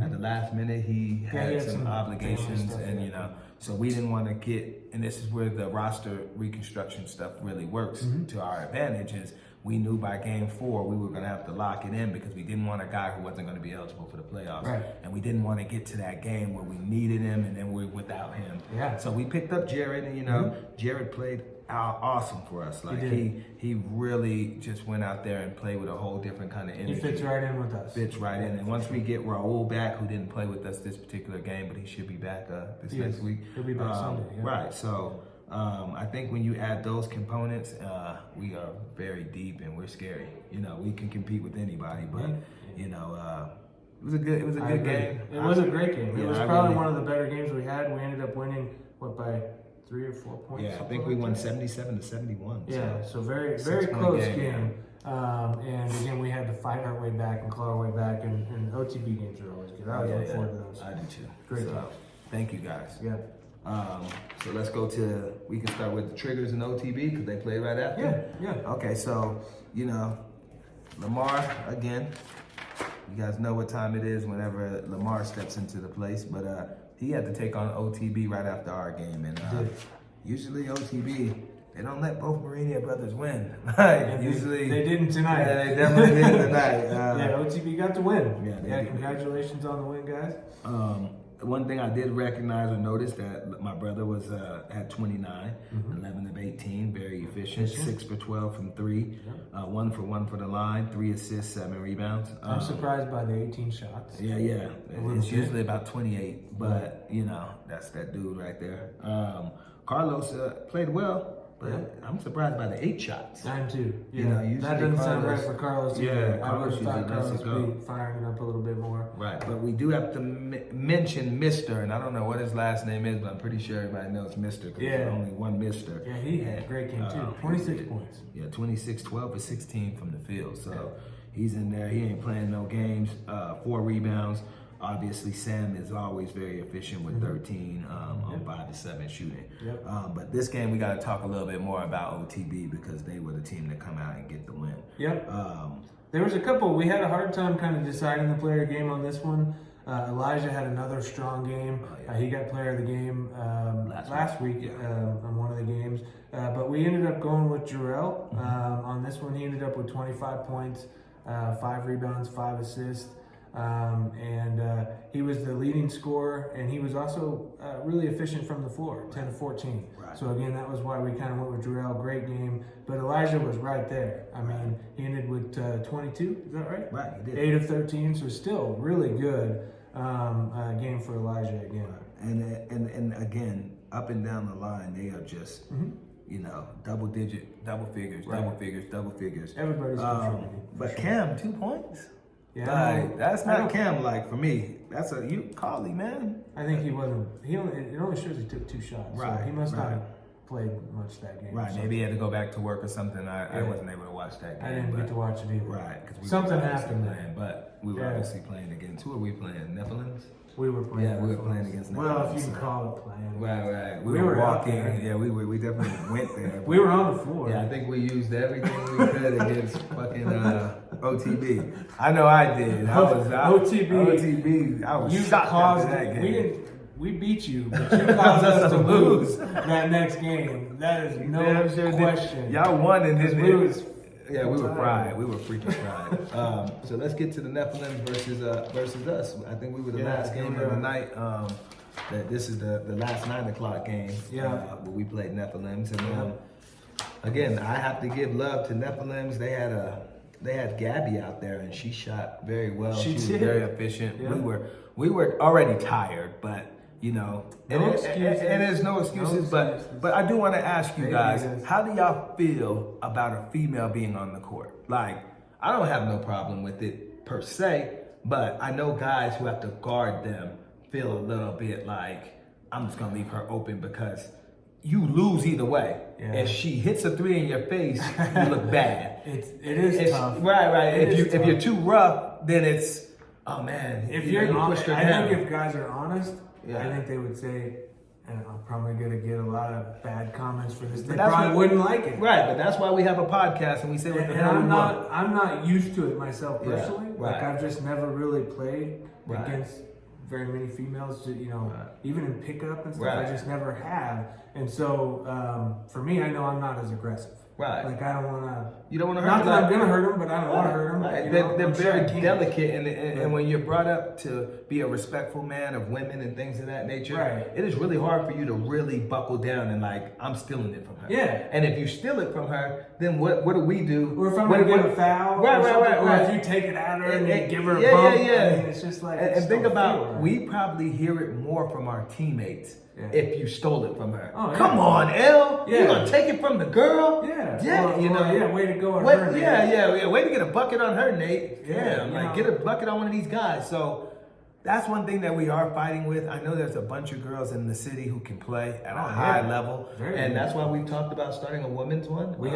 at the last minute he had some obligations, and so we didn't want to get. And this is where the roster reconstruction stuff really works to our advantage. Is we knew by game 4 we were going to have to lock it in because we didn't want a guy who wasn't going to be eligible for the playoffs. Right. And we didn't want to get to that game where we needed him and then we're without him. So we picked up Jared, and Jared played awesome for us. Like he really just went out there and played with a whole different kind of energy. He fits right in with us. Fits right in. And once we get Raul back, who didn't play with us this particular game, but he should be back this next week. He'll be back Sunday. Right. So I think when you add those components, we are very deep and we're scary. We can compete with anybody, but it was a good game. It was a great game. It was probably one of the better games we had. We ended up winning by 3 or 4 points. I think we won 77-71. So very close game. And again, we had to fight our way back and claw our way back. And OTB games are always good. I always look forward to those. I do too. Great games. Thank you guys. So let's go we can start with the triggers and OTB because they play right after. Okay, so, Lamar, again, you guys know what time it is whenever Lamar steps into the place, but he had to take on OTB right after our game. And usually OTB, they don't let both Mourinho brothers win. Usually they didn't tonight. Yeah, they definitely did tonight. OTB got the win. Congratulations on the win, guys. One thing I did recognize or notice that my brother was at 29, 11 of 18, very efficient, 6 for 12 from 3, 1 for 1 for the line, 3 assists, 7 rebounds. I'm surprised by the 18 shots. It's usually about 28, but that's that dude right there. Carlos played well. But I'm surprised by the 8 shots. I'm too. That doesn't sound right for Carlos either. I would have thought Carlos go. would be firing it up a little bit more. Right, but we do have to mention Mr. And I don't know what his last name is, but I'm pretty sure everybody knows Mr. Because there's only one Mr. Yeah, he had a great game too. 26 points. 26, 12 or 16 from the field. So he's in there. He ain't playing no games. 4 rebounds. Obviously, Sam is always very efficient with 13 on 5 to 7 shooting. But this game, we got to talk a little bit more about OTB because they were the team that come out and get the win. There was a couple. We had a hard time kind of deciding the player game on this one. Elijah had another strong game. He got player of the game last week on one of the games. But we ended up going with Jarrell. On this one, he ended up with 25 points, 5 rebounds, 5 assists. He was the leading scorer, and he was also really efficient from the floor, 10 to 14. So again, that was why we kind of went with Jarrell. Great game, but Elijah was right there. I mean, he ended with 22. Is that right? Right, he did. 8 of 13, so still really good game for Elijah again. And again, up and down the line, they are just double figures. Everybody's contributing. But Cam, 2 points. Like, that's not Cam-like for me. That's you Carly, man. I think he wasn't. It only shows he took 2 shots. Right. So he must not have played much that game. Right. Maybe he had to go back to work or something. I wasn't able to watch that game. I didn't get to watch it either. Right. Because something happened playing, but we were obviously playing against. Who are we playing? Nephilims? We were playing. Yeah, we were playing against Nephilims. Well, if you can call it playing. Right. We were walking. Yeah, we definitely went there. We were on the floor. Yeah, I think we used everything we could against fucking OTB. I know I did. I was OTB. I was shocked after that game. We beat you, but you caused us to lose that next game. That is no question. Y'all won and then we was. Yeah, we were fried. We were freaking fried. So let's get to the Nephilim versus us. I think we were the last game of the night. This is the last 9 o'clock game. Yeah. But we played Nephilims, and again, I have to give love to Nephilims. They had Gabby out there, and she shot very well. She was very efficient. Yeah. We were already tired, but. You know, and there's no excuses, but I do want to ask you guys, how do y'all feel about a female being on the court? Like, I don't have no problem with it per se, but I know guys who have to guard them feel a little bit like, I'm just going to leave her open because you lose either way. Yeah. If she hits a 3 in your face, you look bad. It is tough. Right. If you're too rough, then it's, oh man. If you're honest, I think if guys are honest, I think they would say, and I'm probably going to get a lot of bad comments for this. They probably wouldn't like it. Right, but that's why we have a podcast and we say what the hell we want. I'm not used to it myself personally. Right. Like I've just never really played against very many females. Even in pickup and stuff, I just never have. And so for me, I know I'm not as aggressive. Right. Like I don't want to. You don't want to hurt them. them. Not that I'm going to hurt them, but I don't want to hurt them. Right. They're very delicate, and when you're brought up to be a respectful man of women and things of that nature, it is really hard for you to really buckle down and like, I'm stealing it from her. Yeah. And if you steal it from her, then what do we do? Or if I'm going to give a foul, or if you take it at her and give her a bump, I mean, it's just like. And think about, we probably hear it more from our teammates. If you stole it from her. Oh, come on, L. You're going to take it from the girl? Way to go on her, Nate. Way to get a bucket on her, Nate. Get a bucket on one of these guys. So that's one thing that we are fighting with. I know there's a bunch of girls in the city who can play at a high level. And that's why we've talked about starting a women's one. We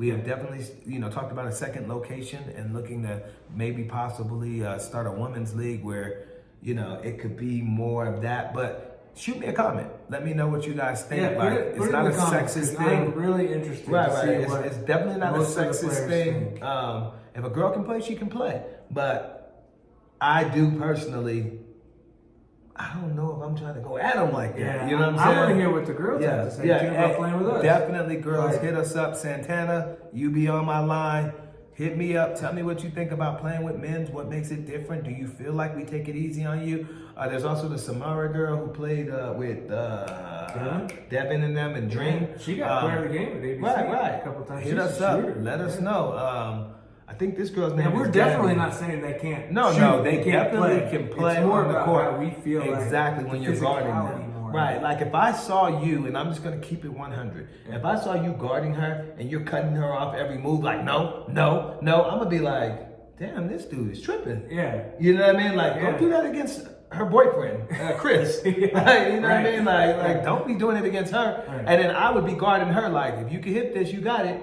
have definitely, talked about a second location and looking to maybe possibly start a women's league where, it could be more of that. But shoot me a comment. Let me know what you guys think. It's not a sexist thing. I'm really interested. It's definitely not a sexist thing. If a girl can play, she can play. But I do personally, I don't know if I'm trying to go at them like that. Yeah, you know what I'm saying? I want to hear what the girls have to say about playing with us. Definitely, girls, hit us up. Santana, you be on my line. Hit me up. Tell me what you think about playing with men's. What makes it different? Do you feel like we take it easy on you? There's also the Samara girl who played with Devin and them and Dream. She got player of the game at ABC a couple times. Hit us up. Let us know. I think this girl's name is we're definitely not saying they can't. No, they definitely can play it's more on the about court. How we feel exactly when you're guarding them. Right, like if I saw you, and I'm just gonna keep it 100. If I saw you guarding her and you're cutting her off every move, like no, I'm gonna be like, damn, this dude is tripping. Yeah, you know what I mean? Like, don't do that against her boyfriend, Chris. You know what I mean? Like, don't be doing it against her. Right. And then I would be guarding her, like, if you can hit this, you got it.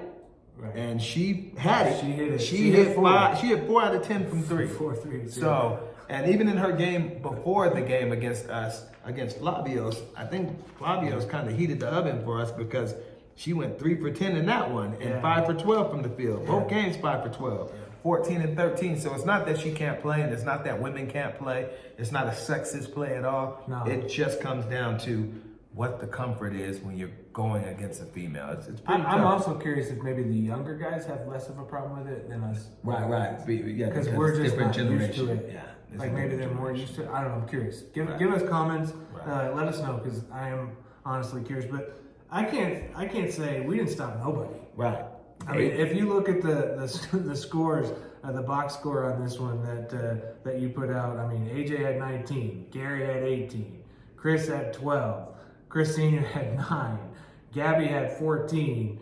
Right. And she had it. She hit it. She hit 5. She hit 4 out of 10 from 3. 4 3. So. And even in her game before the game against us, against Flavio's, I think Flavio's kind of heated the oven for us because she went 3 for 10 in that one and 5 for 12 from the field. Both games 5 for 12, 14 and 13. So it's not that she can't play and it's not that women can't play. It's not a sexist play at all. No. It just comes down to what the comfort is when you're going against a female. It's pretty I'm also curious if maybe the younger guys have less of a problem with it than us. Right. Yeah, because we're just different not used to it. Yeah. Like maybe they're more used to it. I don't know. I'm curious. Give us comments. Let us know because I am honestly curious. But I can't say we didn't stop nobody. Right. I mean, if you look at the scores, the box score on this one that you put out. I mean, AJ had 19, Gary had 18, Chris had 12, Chris Senior had 9, Gabby had 14.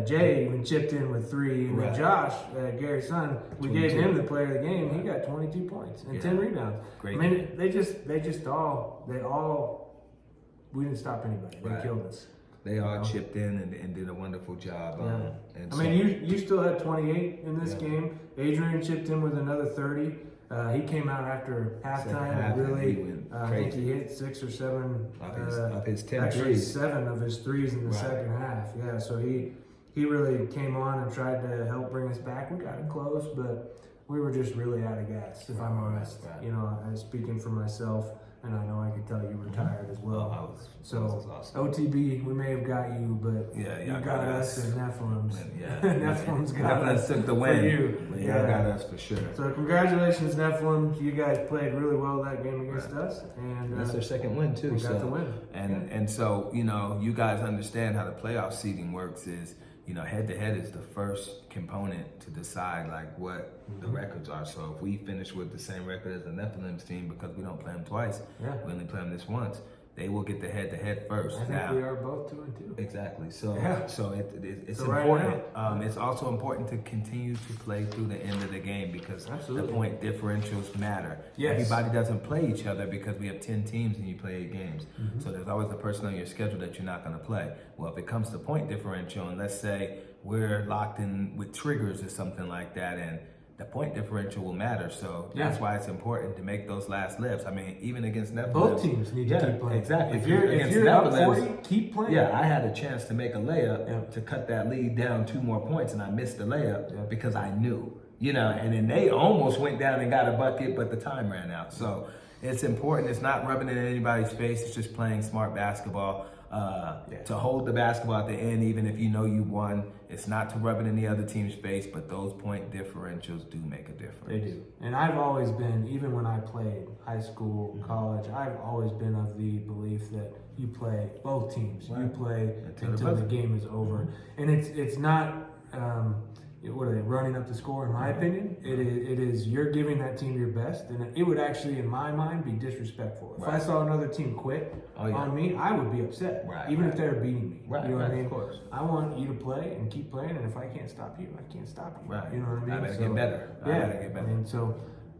Jay even chipped in with 3, and then Right. Josh, Gary's son, we gave 22. him the player of the game. He got 22 points and 10 rebounds. Great. I mean, we didn't stop anybody. They Right. killed us. They all chipped in and did a wonderful job. And I mean, you still had 28 in this Yeah. game. Adrian chipped in with another 30. He came out after halftime half, and and really, he went I think crazy. he hit 6 or 7 of his 10 actually threes. 7 of his threes in the Right. second half. Yeah, so he really came on and tried to help bring us back. We got it close, but we were just really out of gas, if I'm honest. Right. You know, I was speaking for myself, and I know I could tell you were tired as well. I was So awesome. OTB, we may have got you, but Yeah, you y'all got got us us. and Nephilims. Yeah. Nephilims got us took the for win. you. But Yeah. y'all got us for sure. So congratulations, Nephilim. You guys played really well that game against us, and That's their second win too. we got the win. And so, you know, you guys understand how the playoff seeding works is, you know, head to head is the first component to decide like what the records are. So if we finish with the same record as the Nephilim's team, because we don't play them twice, Yeah. we only play them this once, they will get the head to head first. I think we are both 2-2. Exactly. So, Yeah. so it's So right important. It's also important to continue to play through the end of the game because Absolutely. the point differentials matter. Yes. Everybody doesn't play each other because we have 10 teams and you play 8 games. Mm-hmm. So there's always a person on your schedule that you're not going to play. Well, if it comes to point differential, and let's say we're locked in with triggers or something like that, and the point differential will matter. So that's why it's important to make those last lifts. I mean, even against Nephilim. Both teams need to keep playing. Exactly. If you're Against up Nephilim, 40, keep playing. yeah, I had a chance to make a layup Yeah. to cut that lead down 2 more points, and I missed the layup Yeah. because I knew, you know, and then they almost went down and got a bucket, but the time ran out. So it's important. It's not rubbing it in anybody's face. It's just playing smart basketball. To hold the basketball at the end, even if you know you won, it's not to rub it in the other team's face, but those point differentials do make a difference. They do. And I've always been, even when I played high school, college, I've always been of the belief that you play both teams. You Right. play Until until the the game is over. And it's not, what are they, running up the score, in my opinion. It is you're giving that team your best. And it would actually, in my mind, be disrespectful. If I Right. saw another team quit on me, I would be upset. Right, Even right. if they're beating me. Right, You know what I right, mean? of course. I want you to play and keep playing. And if I can't stop you, I can't stop you. Right. You know what I mean? I better So- get better. I Yeah, better get better. I mean, so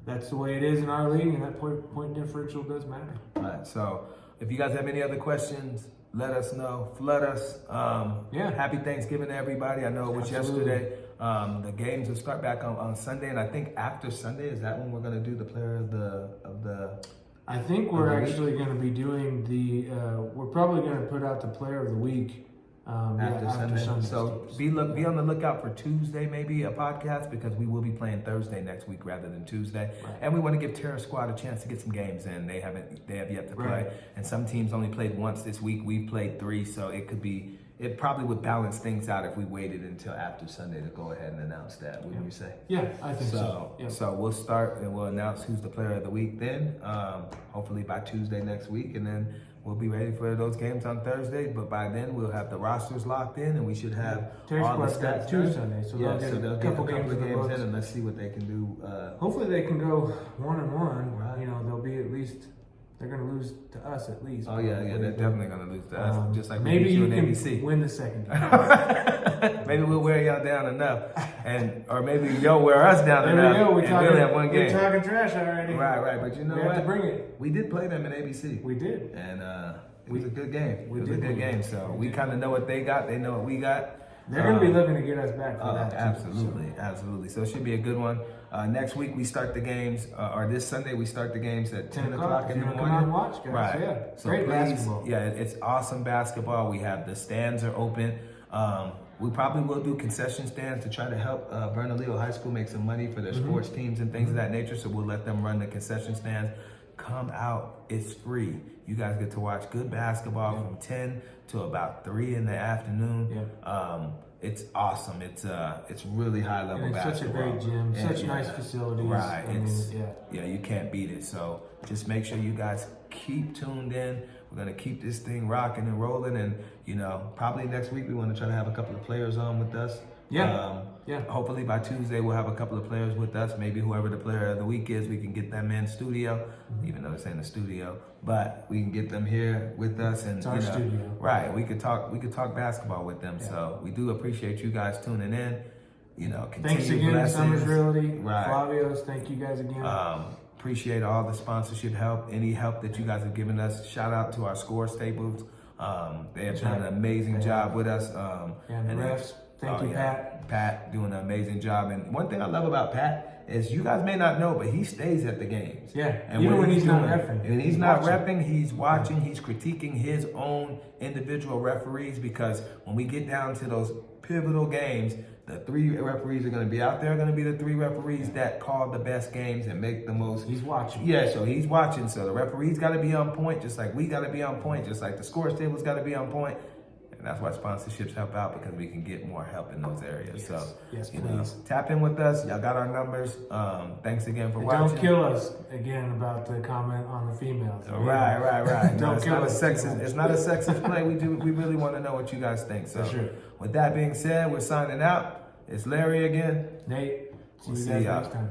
that's the way it is in our league, and that point differential does matter. All right, so if you guys have any other questions, let us know. Flood us. Happy Thanksgiving to everybody. I know it was Absolutely. yesterday. The games will start back on Sunday, and I think after Sunday is that when we're going to do the player of the. I think we're Of the week? actually going to be doing we're probably going to put out the player of the week After Sunday. Sunday's So games. be on the lookout for Tuesday, maybe a podcast, because we will be playing Thursday next week rather than Tuesday. Right. And we want to give Terror Squad a chance to get some games in. They have yet to play. Right. And some teams only played once this week. We've played 3, so it probably would balance things out if we waited until after Sunday to go ahead and announce that, wouldn't you say? Yeah, I think so. Yeah. So we'll start and we'll announce who's the player of the week then, hopefully by Tuesday next week, and then we'll be ready for those games on Thursday. But by then we'll have the rosters locked in, and we should have Terry all the Squad's got stats 2 done. Sundays, so Yeah, they'll so get they'll a get couple games in the in, books. and let's see what they can do. Hopefully they can go 1-1. Right. You know, they'll be at least. They're going to lose to us at least. Oh yeah, probably. they're definitely gonna lose to us, just like we maybe beat you in can ABC. win the second game. Maybe we'll wear y'all down enough, or maybe y'all wear us down There we enough, go. and we'll have one We're game. talking trash already. Right. But you know We what? have to bring it. We did play them in ABC. We did. And it was a good game. we It was a did good win. game. So we kind of know what they got. They know what we got. They're going to be looking to get us back for that. too. Absolutely. So it should be a good one. Next week we start the games, or this Sunday we start the games at 10 o'clock in the morning. Come out and watch, guys. Right. Yeah. So Great please, basketball. yeah, it's awesome basketball. We have the stands are open. We probably will do concession stands to try to help Bernalillo High School make some money for their sports teams and things of that nature. So we'll let them run the concession stands. Come out. It's free. You guys get to watch good basketball from 10 to about 3 in the afternoon. It's awesome. It's really high level And it's basketball. such a great gym, And, such nice facilities. Right. I mean, You can't beat it. So just make sure you guys keep tuned in. We're gonna keep this thing rocking and rolling, and probably next week we want to try to have a couple of players on with us. Yeah. Hopefully by Tuesday we'll have a couple of players with us. Maybe whoever the player of the week is, we can get them in studio even though it's in the studio, but we can get them here with us, and It's our studio. right? We could talk basketball with them. Yeah. So we do appreciate you guys tuning in. Thanks again, blessings. Summers Realty, Right. Flavio's. Thank you guys again. Appreciate all the sponsorship help, any help that you guys have given us. Shout out to our score staples. They have done an amazing job with us. And the refs. Thank you, Pat. Pat doing an amazing job. And one thing I love about Pat is you guys may not know, but he stays at the games. Yeah, and even when he's not doing- reffing. and he's not repping, he's watching, he's critiquing his own individual referees, because when we get down to those pivotal games, the 3 referees are going to be out there, going to be the 3 referees that call the best games and make the most. He's watching. Yeah, so he's watching. So the referees got to be on point, just like we got to be on point, just like the scores tables got to be on point. And that's why sponsorships help out, because we can get more help in those areas. So, Yes, you please. tap in with us. Y'all got our numbers. Thanks again for watching. Don't kill us again about the comment on the females. Right. No, Don't it's kill not a us. sexist. It's not a sexist play. We really want to know what you guys think. So, For sure. with that being said, we're signing out. It's Larry again. Nate, see We'll you see guys y'all. next time.